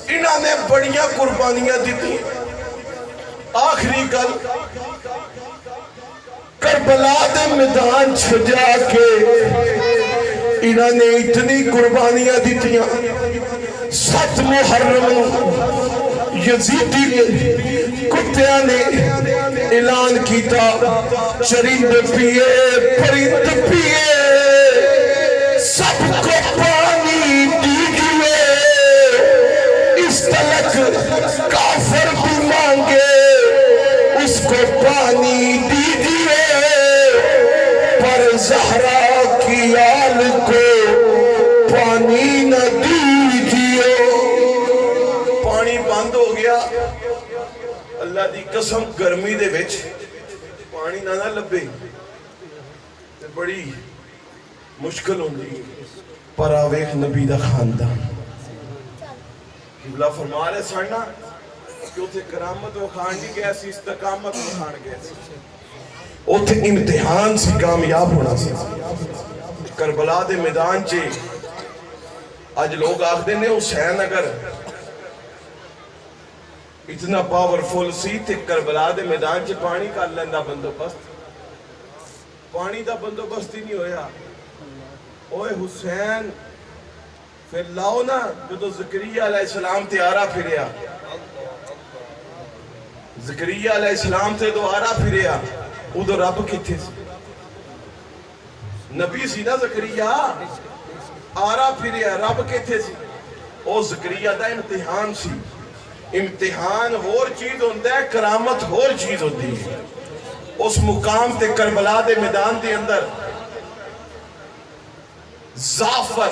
انہاں نے بڑیاں قربانیاں دیتی. آخری گل کربلا دے میدان چھجا کے انہاں نے اتنی قربانیاں دیتیاں. 7 محرم یزیدی کتیاں نے اعلان کیتا چرند پیے پرند پیے سب کو پانی دیجئے. اس تلک کافر بھی مانگے اس کو پانی دیجئے پر زہرا کی آل کو پانی نہ دیجئے. پانی بند ہو گیا. اللہ دی قسم گرمی دے وچ پانی نہ لبے بڑی مشکل ہوندی. پر آویک نبی دا خاندان قبلہ فرما رہے سڑنا کہ اتھے کرامت و خان نہیں گیا سی استقامت و خان گیا سی. اتھے امتحان سی کامیاب ہونا سی. کربلا دے میدان چے آج لوگ آخ دینے حسین اگر اتنا پاورفل سی تے کربلا دے میدان چے پانی کا لندہ بندوبست. پانی دا بندوبست ہی نہیں ہویا. اوے حسین پھر لاؤ نا جو زکریہ علیہ السلام تے آرہ پھریا. زکریہ علیہ السلام تے دو آرہ پھریا. او دو رب کتھے سی نبی سی نا زکریہ آرہ پھریا رب کتھے سی. او زکریہ دا امتحان سی. امتحان اور چیز ہوندہ ہے کرامت اور چیز ہوندی ہے. اس مقام تے کربلا دے میدان دے اندر زعفر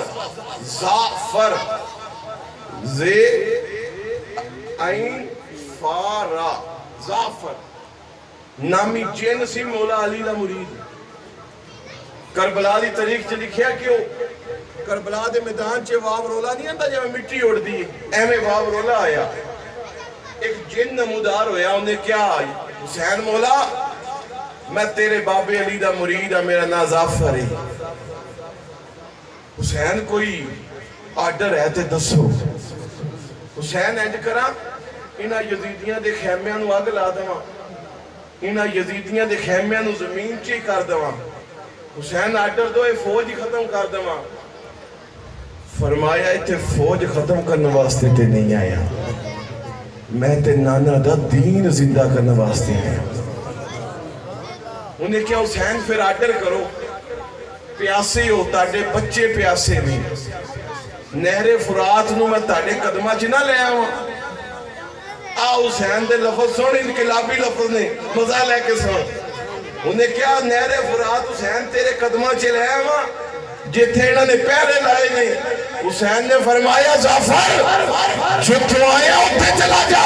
زے عین فارا زعفر نامی جن سی مولا علی دا مرید. کربلا دی تاریخ چ لکھیا کہ کربلا دے میدان چے واو رولا نہیں آندا جب مٹی اڑ دی ایویں واو رولا آیا. ایک جن نمودار ہویا انہیں کیا حسین مولا میں تیرے بابے علی دا مرید ہے میرا نا زعفر ہے. حسین کوئی آرڈر ہے تے دسو. حسین اینج کرا انہاں یزیدیاں دے خیمیاں نو آگ لا دواں انہاں یزیدیاں دے خیمیاں نو زمین چی کر دواں. حسین آرڈر دو اے فوج ختم کر دواں. فرمایا ایتھے فوج ختم کرنے واسطے تے نہیں آیا میں تے نانا دا دین زندہ کرنے واسطے ہیں. انہیں کیا حسین پھر آرڈر کرو پیاسے ہو تاڑے بچے پیاسے نہیں نہر فرات نو میں تاڑے قدمہ چنا لے آؤں. حسین دے لفظ سن انقلابی لفظ نے مزہ لے کے سن. انہیں کیا نہر فرات حسین تیرے قدمہ چلے آؤں جتھے انہوں نے پہلے لائے نہیں. حسین نے فرمایا زعفر جتھو آیا اتھے چلا جا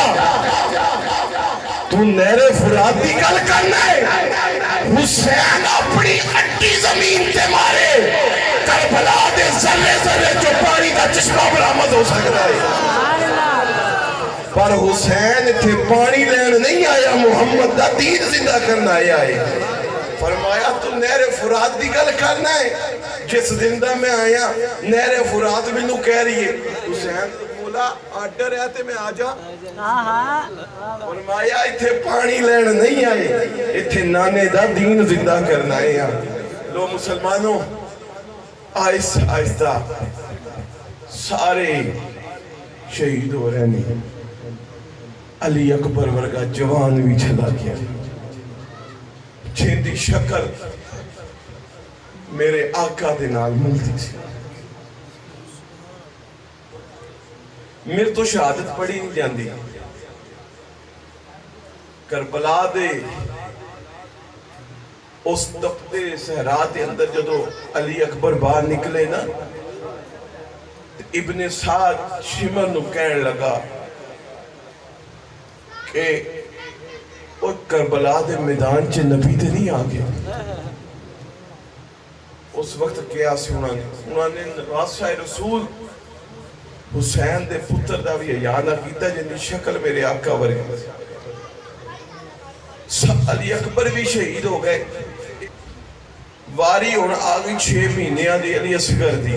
تو نہر فرات دی گل کرنا ہے. حسین اپنی اٹھی زمین تے مارے کربلا دے ذرے ذرے جو پانی دا چشمہ برآمد ہو سکتا ہے. پر حسین تھے پانی لین نہیں آیا محمد دا دین زندہ کرنا آیا ہے. فرمایا تو نہر فرات دی گل کرنا ہے جس زندہ میں آیا نہر فرات بھی نو کہہ رہی ہے. حسین مولا آرڈر ہے تے میں آجا. فرمایا اتھے پانی لین نہیں آئے اتھے نانے دا دین زندہ کرنا ہے. لو مسلمانوں آہستہ آہستہ سارے شہید ہو رہے ہیں. علی اکبر ورگا جوان بھی چلا گیا جن دی شکل میرے آقا دے نال ملتی تھی. میرے تو شہادت پڑھی نہیں جاندی. کربلا دے اس تپتے صحرا دے اندر جدو علی اکبر باہر نکلے نا ابن سعد شمر نو کہنے لگا کہ وہ کربلا دے میدان چے نبی دے نہیں آگے. اس وقت کیا سی انہوں نے بادشاہ رسول حسین دے پتر دا بھی یادہ کیتا جن دی شکل میرے آقا ورگی. علی اکبر بھی شہید ہو گئے. واری اور آگئی 6 مہینے دی علی اصغر دی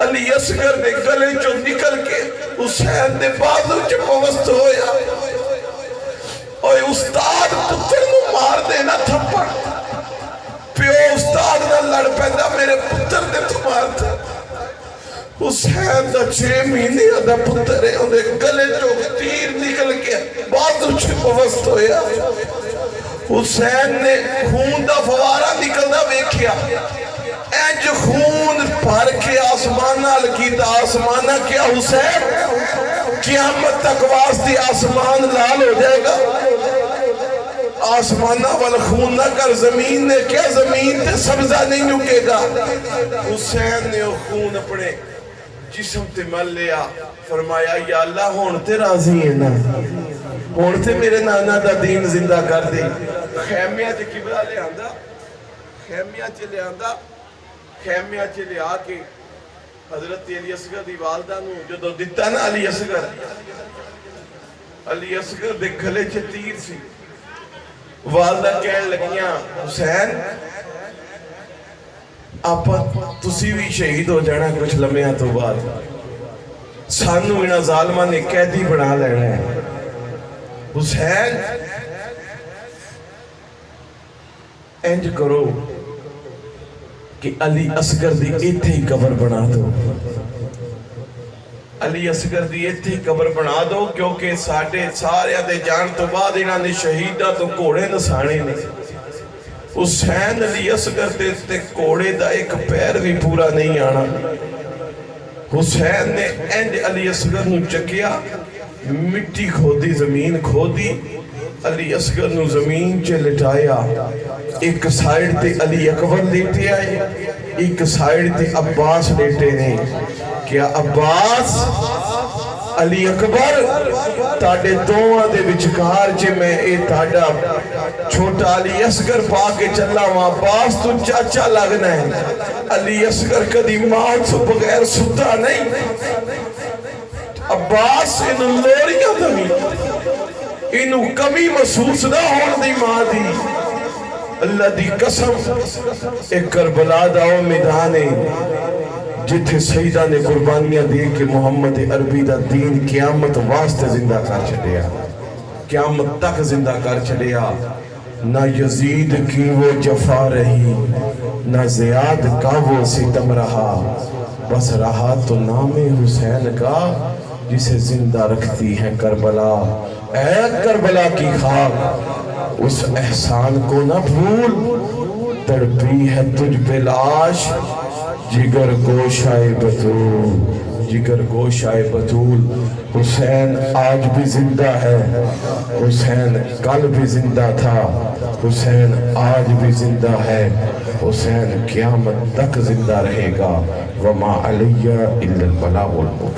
علی اصغر دے گلے چو نکل کے حسین دے بازو چ پوست ہویا اوے استاد پتر نو مار دینا تھپڑ پیو استاد نہ لڑ پیندا میرے پتر دے تو مارتا حسین دا 6 مہینے دا پتر ہے انہیں گلے چو تیر نکل کے بازو چ پوست ہویا حسین نے خون دا فوارہ نکلنا ویکھیا اینج خون بھر کے آسمانہ لگیتا آسمانہ کیا حسین قیامت تک واسطے آسمان لال ہو جائے گا آسمانہ والا خون نہ کر زمین نے کیا زمین تے سبزہ نہیں نکے گا حسین نے وہ خون اپنے جسم تے مل لیا فرمایا یا اللہ ہونتے راضی ہیں نا ہونتے میرے نانا دا دین زندہ کر دی خیمیہ چے کبرا لے آندہ خیمیہ چے لے آ کے حضرت علی اصغر دی والدہ نو جو دو دیتا نا علی اصغر دے گھلے چے تیر سی والدہ کہنے لگیاں حسین آپ تسی بھی شہید ہو جانا کچھ لمحہ تو بعد سانو انہا ظالمہ نے قیدی بنا لینا ہے حسین انج کرو کہ علی اصغر دی ایتھے ہی قبر بنا دو علی اصغر دی ایتھے ہی قبر بنا دو کیونکہ سارے دے جان تو بعد انہاں نے شہیدہ تو کوڑے نسانے نے حسین علی اصغر تے کوڑے دا ایک پیر بھی پورا نہیں آنا حسین نے انج علی اصغر نو چکیا مٹی کھودی زمین کھودی علی اصغر نو زمین چے لٹایا ایک سائیڈ تے علی اکبر لیٹے آئے ایک سائیڈ تے عباس لیٹے نہیں کیا عباس علی اکبر تاڑے دوہاں دے وچکار چے میں اے تاڑا چھوٹا علی اصغر پا کے چلا ہوں عباس تو چاچا لگنا ہے علی اصغر کدی ماں تو بغیر ستا نہیں عباس انہوں لوریاں دمی انہوں کمی محسوس نہ ہون دی ماں دی اللہ دی قسم ایک کربلا داؤ میدانے جتھے سیدہ نے قربانیاں دے کہ محمد عربی دا دین قیامت واسطے زندہ کر چلیا قیامت تک زندہ کر چلیا نہ یزید کی وہ جفا رہی نہ زیاد کا وہ ستم رہا بس رہا تو نام حسین کا جسے زندہ رکھتی ہے کربلا اے کربلا کی خاک اس احسان کو نہ بھول تڑپی ہے تجھ پہ لاش جگر گوشائے بطول حسین آج بھی زندہ ہے حسین کل بھی زندہ تھا حسین آج بھی زندہ ہے حسین قیامت تک زندہ رہے گا وما علیہ الا البلاغ المبین